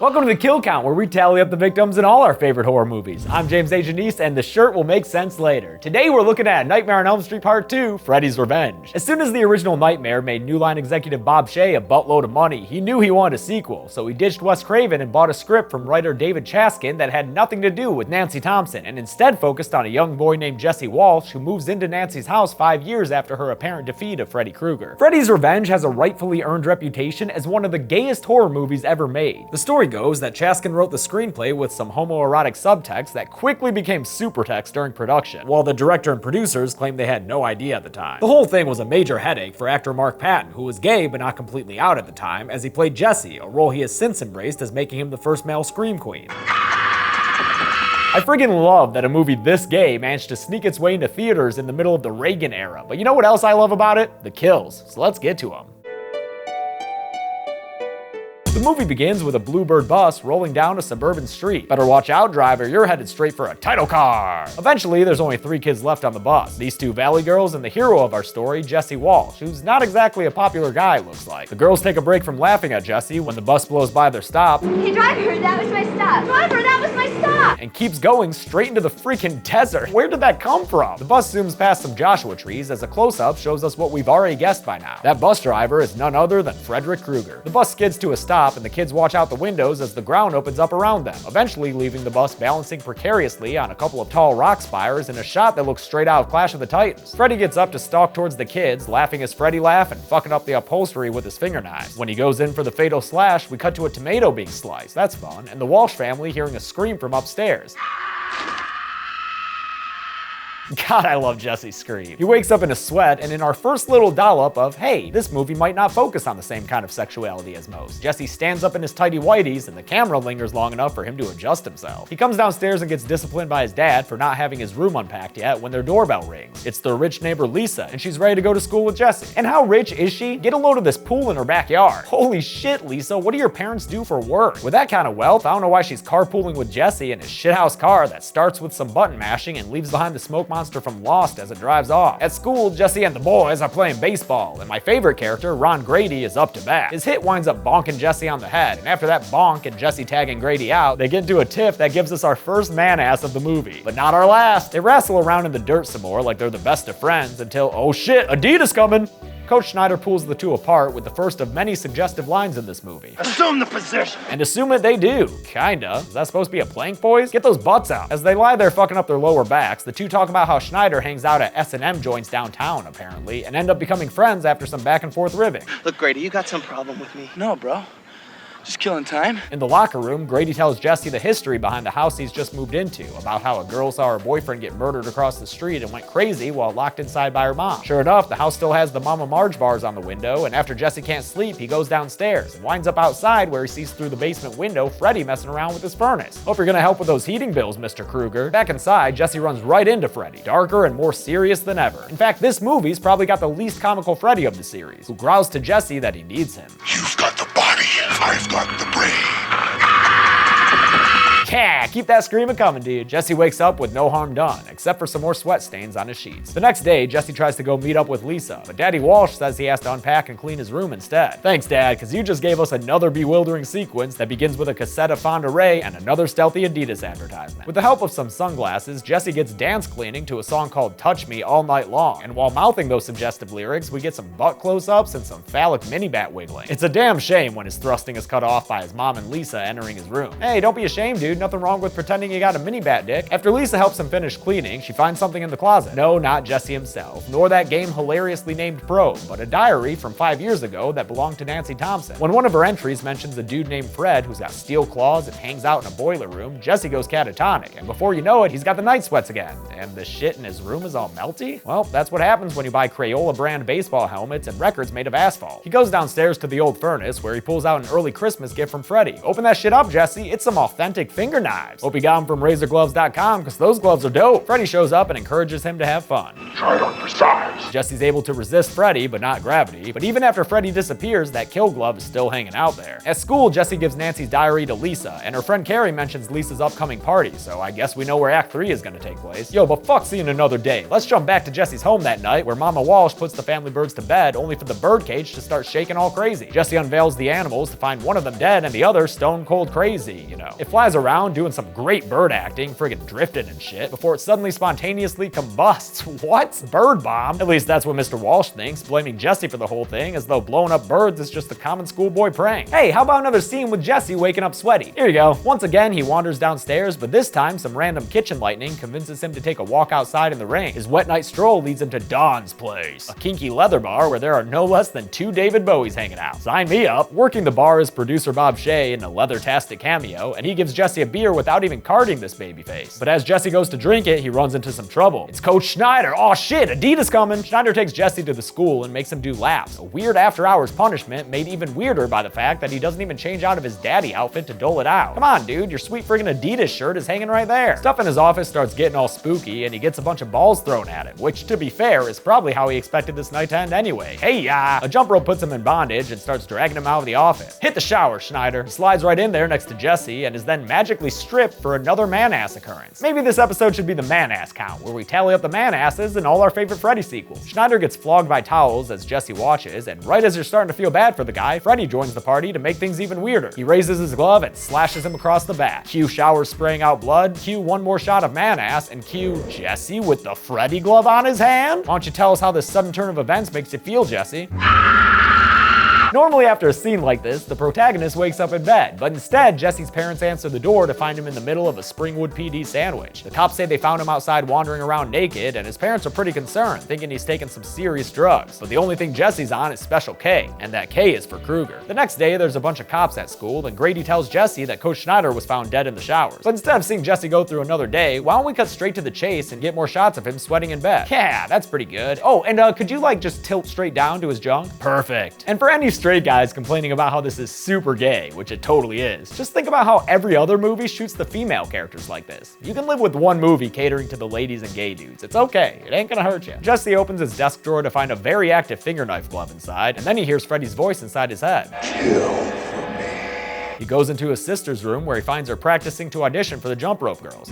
Welcome to the Kill Count, where we tally up the victims in all our favorite horror movies. I'm James A. Janice, and the shirt will make sense later. Today we're looking at Nightmare on Elm Street Part 2, Freddy's Revenge. As soon as the original Nightmare made New Line executive Bob Shaye a buttload of money, he knew he wanted a sequel, so he ditched Wes Craven and bought a script from writer David Chaskin that had nothing to do with Nancy Thompson, and instead focused on a young boy named Jesse Walsh who moves into Nancy's house 5 years after her apparent defeat of Freddy Krueger. Freddy's Revenge has a rightfully earned reputation as one of the gayest horror movies ever made. The story goes that Chaskin wrote the screenplay with some homoerotic subtext that quickly became supertext during production, while the director and producers claimed they had no idea at the time. The whole thing was a major headache for actor Mark Patton, who was gay but not completely out at the time, as he played Jesse, a role he has since embraced as making him the first male Scream Queen. I friggin' love that a movie this gay managed to sneak its way into theaters in the middle of the Reagan era, but you know what else I love about it? The kills, so let's get to them. The movie begins with a Bluebird bus rolling down a suburban street. Better watch out, driver, you're headed straight for a title car. Eventually, there's only 3 kids left on the bus. These 2 Valley girls and the hero of our story, Jesse Walsh, who's not exactly a popular guy, it looks like. The girls take a break from laughing at Jesse when the bus blows by their stop. Hey driver, that was my stop. Driver, that was my stop. And keeps going straight into the freaking desert. Where did that come from? The bus zooms past some Joshua trees as a close-up shows us what we've already guessed by now. That bus driver is none other than Frederick Krueger. The bus skids to a stop and the kids watch out the windows as the ground opens up around them, eventually leaving the bus balancing precariously on a couple of tall rock spires in a shot that looks straight out of Clash of the Titans. Freddy gets up to stalk towards the kids, laughing his Freddy laugh and fucking up the upholstery with his finger knives. When he goes in for the fatal slash, we cut to a tomato being sliced. That's fun. And the Walsh family hearing a scream from upstairs. God, I love Jesse's scream. He wakes up in a sweat, and in our first little dollop of, hey, this movie might not focus on the same kind of sexuality as most, Jesse stands up in his tighty whities, and the camera lingers long enough for him to adjust himself. He comes downstairs and gets disciplined by his dad for not having his room unpacked yet when their doorbell rings. It's their rich neighbor Lisa, and she's ready to go to school with Jesse. And how rich is she? Get a load of this pool in her backyard. Holy shit, Lisa, what do your parents do for work? With that kind of wealth, I don't know why she's carpooling with Jesse in his shithouse car that starts with some button mashing and leaves behind the smoke monster from Lost as it drives off. At school, Jesse and the boys are playing baseball, and my favorite character, Ron Grady, is up to bat. His hit winds up bonking Jesse on the head, and after that bonk and Jesse tagging Grady out, they get into a tiff that gives us our first man-ass of the movie. But not our last. They wrestle around in the dirt some more like they're the best of friends until, oh shit, Adidas coming! Coach Schneider pulls the 2 apart with the first of many suggestive lines in this movie. Assume the position! And assume it they do. Kinda. Is that supposed to be a plank, boys? Get those butts out. As they lie there fucking up their lower backs, the 2 talk about how Schneider hangs out at S&M joints downtown, apparently, and end up becoming friends after some back and forth ribbing. Look, Grady, you got some problem with me? No, bro. Just killing time. In the locker room, Grady tells Jesse the history behind the house he's just moved into, about how a girl saw her boyfriend get murdered across the street and went crazy while locked inside by her mom. Sure enough, the house still has the Mama Marge bars on the window, and after Jesse can't sleep, he goes downstairs and winds up outside where he sees through the basement window Freddy messing around with his furnace. Hope you're gonna help with those heating bills, Mr. Krueger. Back inside, Jesse runs right into Freddy, darker and more serious than ever. In fact, this movie's probably got the least comical Freddy of the series, who growls to Jesse that he needs him. You've got the body, I've got the brain. Yeah, keep that screaming coming, dude. Jesse wakes up with no harm done, except for some more sweat stains on his sheets. The next day, Jesse tries to go meet up with Lisa, but Daddy Walsh says he has to unpack and clean his room instead. Thanks, Dad, because you just gave us another bewildering sequence that begins with a cassette of Fonda Ray and another stealthy Adidas advertisement. With the help of some sunglasses, Jesse gets dance cleaning to a song called Touch Me All Night Long, and while mouthing those suggestive lyrics, we get some butt close-ups and some phallic mini-bat wiggling. It's a damn shame when his thrusting is cut off by his mom and Lisa entering his room. Hey, don't be ashamed, dude. Nothing wrong with pretending you got a mini-bat dick. After Lisa helps him finish cleaning, she finds something in the closet. No, not Jesse himself, nor that game hilariously named Probe, but a diary from 5 years ago that belonged to Nancy Thompson. When one of her entries mentions a dude named Fred who's got steel claws and hangs out in a boiler room, Jesse goes catatonic, and before you know it, he's got the night sweats again, and the shit in his room is all melty? Well, that's what happens when you buy Crayola brand baseball helmets and records made of asphalt. He goes downstairs to the old furnace where he pulls out an early Christmas gift from Freddy. Open that shit up, Jesse. It's some authentic finger finger knives. Hope he got them from razorgloves.com because those gloves are dope. Freddy shows up and encourages him to have fun. Try it on for size. Jesse's able to resist Freddy, but not gravity. But even after Freddy disappears, that kill glove is still hanging out there. At school, Jesse gives Nancy's diary to Lisa, and her friend Carrie mentions Lisa's upcoming party, so I guess we know where Act 3 is gonna take place. Yo, but fuck seeing another day. Let's jump back to Jesse's home that night, where Mama Walsh puts the family birds to bed, only for the birdcage to start shaking all crazy. Jesse unveils the animals to find one of them dead and the other stone cold crazy, you know. It flies around doing some great bird acting, friggin' drifting and shit, before it suddenly spontaneously combusts. What? Bird bomb? At least that's what Mr. Walsh thinks, blaming Jesse for the whole thing, as though blowing up birds is just a common schoolboy prank. Hey, how about another scene with Jesse waking up sweaty? Here you go. Once again, he wanders downstairs, but this time some random kitchen lightning convinces him to take a walk outside in the rain. His wet night stroll leads him to Dawn's place, a kinky leather bar where there are no less than 2 David Bowies hanging out. Sign me up. Working the bar is producer Bob Shea in a leather-tastic cameo, and he gives Jesse a beer without even carding this babyface. But as Jesse goes to drink it, he runs into some trouble. It's Coach Schneider. Oh shit, Adidas coming. Schneider takes Jesse to the school and makes him do laps, a weird after-hours punishment made even weirder by the fact that he doesn't even change out of his daddy outfit to dole it out. Come on, dude, your sweet friggin' Adidas shirt is hanging right there. Stuff in his office starts getting all spooky, and he gets a bunch of balls thrown at him, which, to be fair, is probably how he expected this night to end anyway. Hey, a jump rope puts him in bondage and starts dragging him out of the office. Hit the shower, Schneider. He slides right in there next to Jesse and is then magically stripped for another man-ass occurrence. Maybe this episode should be the man-ass count, where we tally up the man-asses in all our favorite Freddy sequels. Schneider gets flogged by towels as Jesse watches, and right as you're starting to feel bad for the guy, Freddy joins the party to make things even weirder. He raises his glove and slashes him across the back. Cue showers spraying out blood, cue one more shot of man-ass, and cue Jesse with the Freddy glove on his hand? Why don't you tell us how this sudden turn of events makes you feel, Jesse? Normally after a scene like this, the protagonist wakes up in bed, but instead, Jesse's parents answer the door to find him in the middle of a Springwood PD sandwich. The cops say they found him outside wandering around naked, and his parents are pretty concerned, thinking he's taken some serious drugs. But the only thing Jesse's on is Special K, and that K is for Kruger. The next day, there's a bunch of cops at school, and Grady tells Jesse that Coach Schneider was found dead in the showers. But instead of seeing Jesse go through another day, why don't we cut straight to the chase and get more shots of him sweating in bed? Yeah, that's pretty good. Oh, and could you just tilt straight down to his junk? Perfect. And for any straight guys complaining about how this is super gay, which it totally is, just think about how every other movie shoots the female characters like this. You can live with one movie catering to the ladies and gay dudes. It's okay. It ain't gonna hurt you. Jesse opens his desk drawer to find a very active finger knife glove inside, and then he hears Freddy's voice inside his head. Kill for me. He goes into his sister's room where he finds her practicing to audition for the Jump Rope Girls.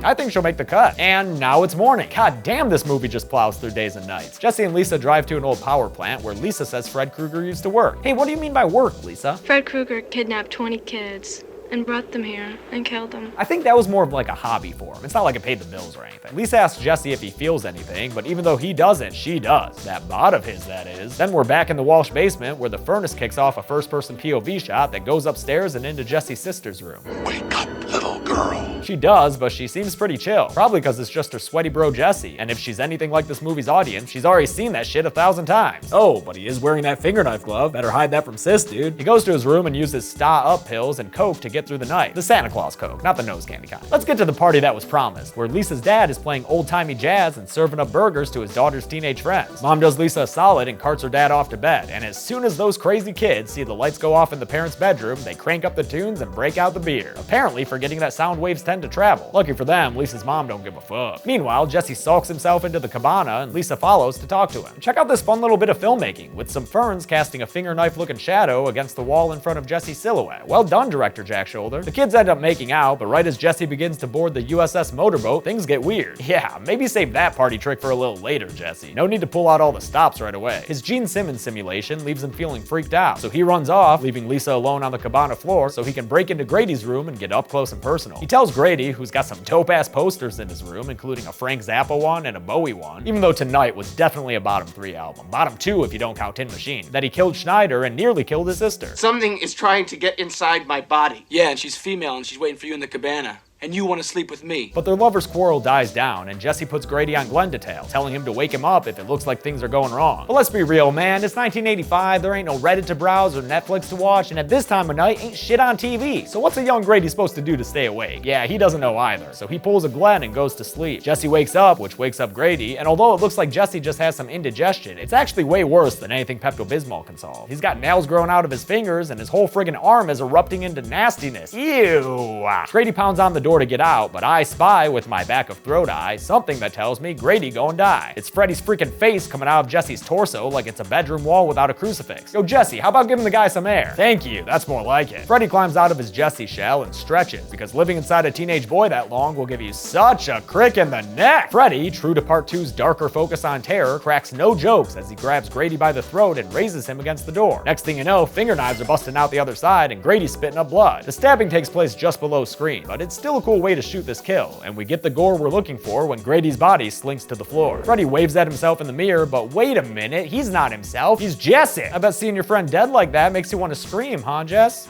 I think she'll make the cut. And now it's morning. God damn, this movie just plows through days and nights. Jesse and Lisa drive to an old power plant where Lisa says Fred Krueger used to work. Hey, what do you mean by work, Lisa? Fred Krueger kidnapped 20 kids and brought them here and killed them. I think that was more of like a hobby for him. It's not like it paid the bills or anything. Lisa asks Jesse if he feels anything, but even though he doesn't, she does. That bod of his, that is. Then we're back in the Walsh basement where the furnace kicks off a first-person POV shot that goes upstairs and into Jesse's sister's room. Wake up, little girl. She does, but she seems pretty chill. Probably because it's just her sweaty bro Jesse. And if she's anything like this movie's audience, she's already seen that shit 1,000 times. Oh, but he is wearing that finger knife glove. Better hide that from sis, dude. He goes to his room and uses Sta-Up pills and coke to get through the night. The Santa Claus coke, not the nose candy kind. Let's get to the party that was promised, where Lisa's dad is playing old-timey jazz and serving up burgers to his daughter's teenage friends. Mom does Lisa a solid and carts her dad off to bed, and as soon as those crazy kids see the lights go off in the parents' bedroom, they crank up the tunes and break out the beer, apparently forgetting that sound waves tend to travel. Lucky for them, Lisa's mom don't give a fuck. Meanwhile, Jesse sulks himself into the cabana, and Lisa follows to talk to him. Check out this fun little bit of filmmaking, with some ferns casting a finger knife-looking shadow against the wall in front of Jesse's silhouette. Well done, director Jack Shoulder. The kids end up making out, but right as Jesse begins to board the USS motorboat, things get weird. Yeah, maybe save that party trick for a little later, Jesse. No need to pull out all the stops right away. His Gene Simmons simulation leaves him feeling freaked out, so he runs off, leaving Lisa alone on the cabana floor so he can break into Grady's room and get up close and personal. He tells Grady, who's got some dope-ass posters in his room, including a Frank Zappa one and a Bowie one, even though Tonight was definitely a bottom 3 album. Bottom 2 if you don't count Tin Machine. That he killed Schneider and nearly killed his sister. Something is trying to get inside my body. Yeah, and she's female and she's waiting for you in the cabana. and you want to sleep with me. But their lover's quarrel dies down, and Jesse puts Grady on Glenn detail, telling him to wake him up if it looks like things are going wrong. But let's be real, man, it's 1985, there ain't no Reddit to browse or Netflix to watch, and at this time of night, ain't shit on TV. So what's a young Grady supposed to do to stay awake? Yeah, he doesn't know either, so he pulls a Glenn and goes to sleep. Jesse wakes up, which wakes up Grady, and although it looks like Jesse just has some indigestion, it's actually way worse than anything Pepto-Bismol can solve. He's got nails growing out of his fingers, and his whole friggin' arm is erupting into nastiness. Ew! Grady pounds on the door to get out, but I spy with my back of throat eye something that tells me Grady gon' die. It's Freddy's freaking face coming out of Jesse's torso like it's a bedroom wall without a crucifix. Yo, Jesse, how about giving the guy some air? Thank you, that's more like it. Freddy climbs out of his Jesse shell and stretches, because living inside a teenage boy that long will give you such a crick in the neck. Freddy, true to part 2's darker focus on terror, cracks no jokes as he grabs Grady by the throat and raises him against the door. Next thing you know, finger knives are busting out the other side and Grady's spitting up blood. The stabbing takes place just below screen, but it's still a cool way to shoot this kill, and we get the gore we're looking for when Grady's body slinks to the floor. Freddy waves at himself in the mirror, but wait a minute, he's not himself, he's Jesse. I bet seeing your friend dead like that makes you want to scream, huh, Jess?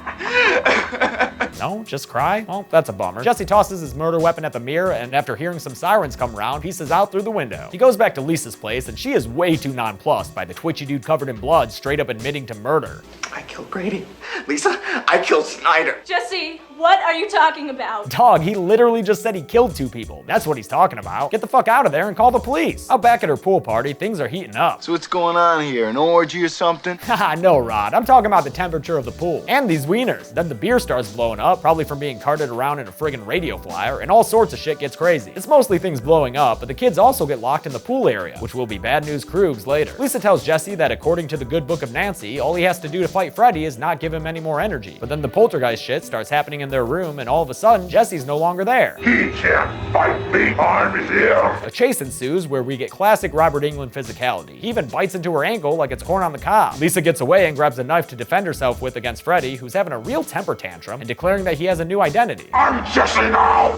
No? Just cry? Well, that's a bummer. Jesse tosses his murder weapon at the mirror, and after hearing some sirens come around, pieces out through the window. He goes back to Lisa's place, and she is way too nonplussed by the twitchy dude covered in blood straight up admitting to murder. I killed Grady. Lisa, I killed Snyder. Jesse, what are you talking about? Dog, he literally just said he killed 2 people. That's what he's talking about. Get the fuck out of there and call the police. Out back at her pool party, things are heating up. So what's going on here? An orgy or something? Haha, no, Rod. I'm talking about the temperature of the pool. And these wieners. Then the beer starts blowing up, probably from being carted around in a friggin' radio flyer, and all sorts of shit gets crazy. It's mostly things blowing up, but the kids also get locked in the pool area, which will be bad news Kroogs later. Lisa tells Jesse that according to the good book of Nancy, all he has to do to fight Freddy is not give him any more energy. But then the poltergeist shit starts happening in their room, and all of a sudden, Jesse's no longer there. He can't fight me. I'm here. A chase ensues where we get classic Robert Englund physicality. He even bites into her ankle like it's corn on the cob. Lisa gets away and grabs a knife to defend herself with against Freddy, who's having a real temper tantrum and declaring that he has a new identity. I'm Jesse now.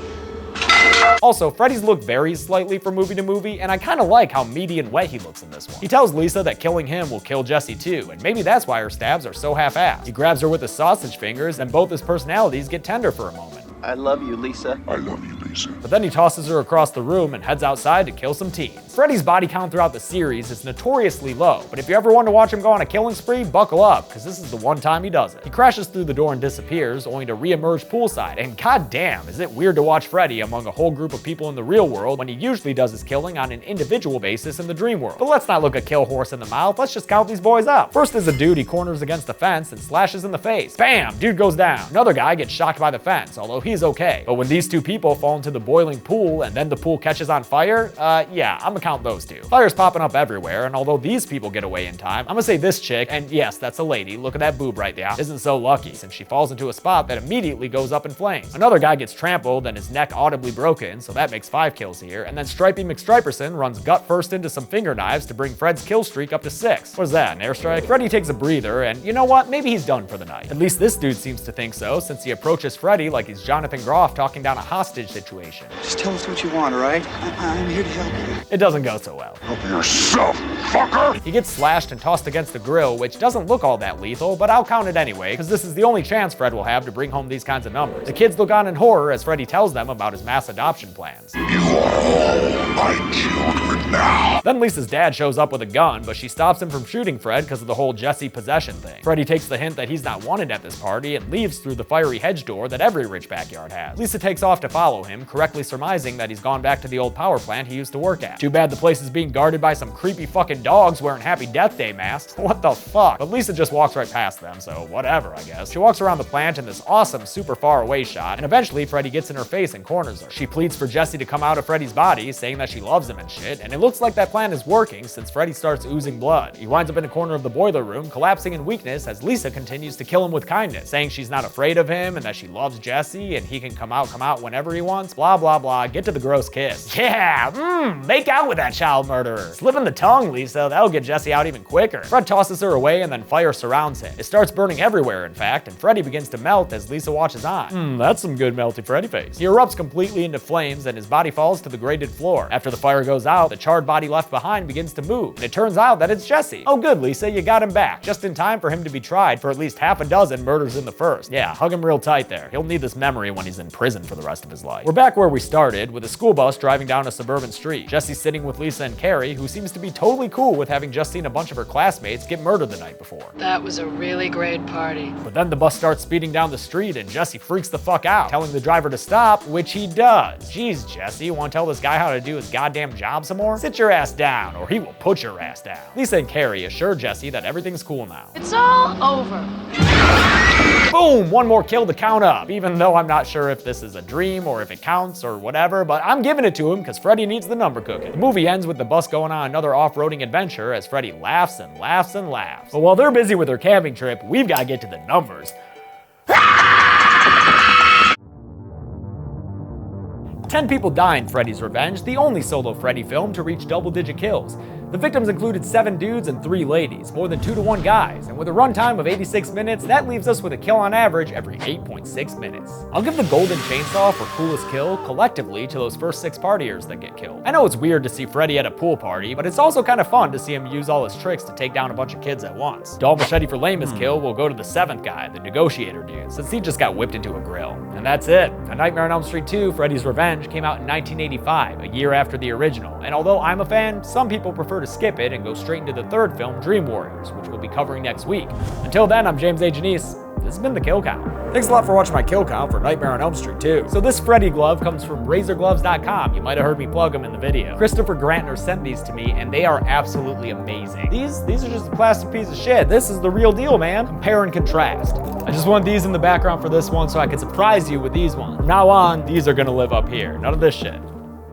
Also, Freddy's look varies slightly from movie to movie, and I kinda like how meaty and wet he looks in this one. He tells Lisa that killing him will kill Jesse too, and maybe that's why her stabs are so half-assed. He grabs her with his sausage fingers, and both his personalities get tender for a moment. I love you, Lisa. I love you, Lisa. But then he tosses her across the room and heads outside to kill some teens. Freddy's body count throughout the series is notoriously low, but if you ever want to watch him go on a killing spree, buckle up, because this is the one time he does it. He crashes through the door and disappears, only to re-emerge poolside, and goddamn, is it weird to watch Freddy among a whole group of people in the real world when he usually does his killing on an individual basis in the dream world. But let's not look a kill horse in the mouth, let's just count these boys up. First is a dude he corners against the fence and slashes in the face. Bam! Dude goes down. Another guy gets shocked by the fence, although he's okay. But when these 2 people fall into the boiling pool and then the pool catches on fire, yeah, I'm gonna count those 2. Fire's popping up everywhere, and although these people get away in time, I'm gonna say this chick, and yes, that's a lady, look at that boob right there, isn't so lucky since she falls into a spot that immediately goes up in flames. Another guy gets trampled and his neck audibly broken, so that makes 5 kills here, and then Stripey McStriperson runs gut first into some finger knives to bring Fred's kill streak up to 6. What is that, an airstrike? Freddy takes a breather, and you know what, maybe he's done for the night. At least this dude seems to think so, since he approaches Freddy like he's Jonathan Groff talking down a hostage situation. Just tell us what you want, all right? I'm here to help you. It doesn't go so well. Help yourself, fucker. He gets slashed and tossed against the grill, which doesn't look all that lethal, but I'll count it anyway, because this is the only chance Fred will have to bring home these kinds of numbers. The kids look on in horror as Freddy tells them about his mass adoption plans. You are all my children now. Then Lisa's dad shows up with a gun, but she stops him from shooting Fred because of the whole Jesse possession thing. Freddy takes the hint that he's not wanted at this party and leaves through the fiery hedge door that every rich backyard has. Lisa takes off to follow him, correctly surmising that he's gone back to the old power plant he used to work at. Too bad the place is being guarded by some creepy fucking dogs wearing Happy Death Day masks. What the fuck? But Lisa just walks right past them, so whatever, I guess. She walks around the plant in this awesome super far away shot, and eventually Freddy gets in her face and corners her. She pleads for Jesse to come out of Freddy's body, saying that she loves him and shit, and it looks like that plan is working since Freddy starts oozing blood. He winds up in a corner of the boiler room, collapsing in weakness as Lisa continues to kill him with kindness, saying she's not afraid of him and that she loves Jesse and he can come out whenever he wants, blah blah blah, get to the gross kiss. Yeah, make out with that child murderer. Slip in the tongue, Lisa, that'll get Jesse out even quicker. Fred tosses her away and then fire surrounds him. It starts burning everywhere, in fact, and Freddy begins to melt as Lisa watches on. That's some good melty Freddy face. He erupts completely into flames and his body falls to the grated floor. After the fire goes out, the charred body left left behind begins to move, and it turns out that it's Jesse. Oh good, Lisa, you got him back. Just in time for him to be tried for at least half a dozen murders in the first. Yeah, hug him real tight there. He'll need this memory when he's in prison for the rest of his life. We're back where we started, with a school bus driving down a suburban street. Jesse's sitting with Lisa and Carrie, who seems to be totally cool with having just seen a bunch of her classmates get murdered the night before. That was a really great party. But then the bus starts speeding down the street and Jesse freaks the fuck out, telling the driver to stop, which he does. Jeez, Jesse, you wanna tell this guy how to do his goddamn job some more? Sit your ass down, or he will put your ass down. Lisa and Carrie assure Jesse that everything's cool now. It's all over. Boom! One more kill to count up, even though I'm not sure if this is a dream or if it counts or whatever, but I'm giving it to him because Freddy needs the number cooking. The movie ends with the bus going on another off-roading adventure as Freddy laughs and laughs and laughs. But while they're busy with their camping trip, we've got to get to the numbers. 10 people die in Freddy's Revenge, the only solo Freddy film to reach double-digit kills. The victims included 7 dudes and 3 ladies, more than 2 to 1 guys, and with a runtime of 86 minutes, that leaves us with a kill on average every 8.6 minutes. I'll give the golden chainsaw for coolest kill collectively to those first 6 partiers that get killed. I know it's weird to see Freddy at a pool party, but it's also kind of fun to see him use all his tricks to take down a bunch of kids at once. Dull machete for lamest kill will go to the 7th guy, the negotiator dude, since he just got whipped into a grill. And that's it. A Nightmare on Elm Street 2, Freddy's Revenge, came out in 1985, a year after the original, and although I'm a fan, some people prefer to skip it and go straight into the 3rd film, Dream Warriors, which we'll be covering next week. Until then, I'm James A. Janice. This has been the Kill Count. Thanks a lot for watching my Kill Count for Nightmare on Elm Street 2. So this Freddy glove comes from RazorGloves.com. You might have heard me plug them in the video. Christopher Grantner sent these to me, and they are absolutely amazing. These are just a plastic piece of shit. This is the real deal, man. Compare and contrast. I just want these in the background for this one so I can surprise you with these ones. From now on, these are gonna live up here. None of this shit.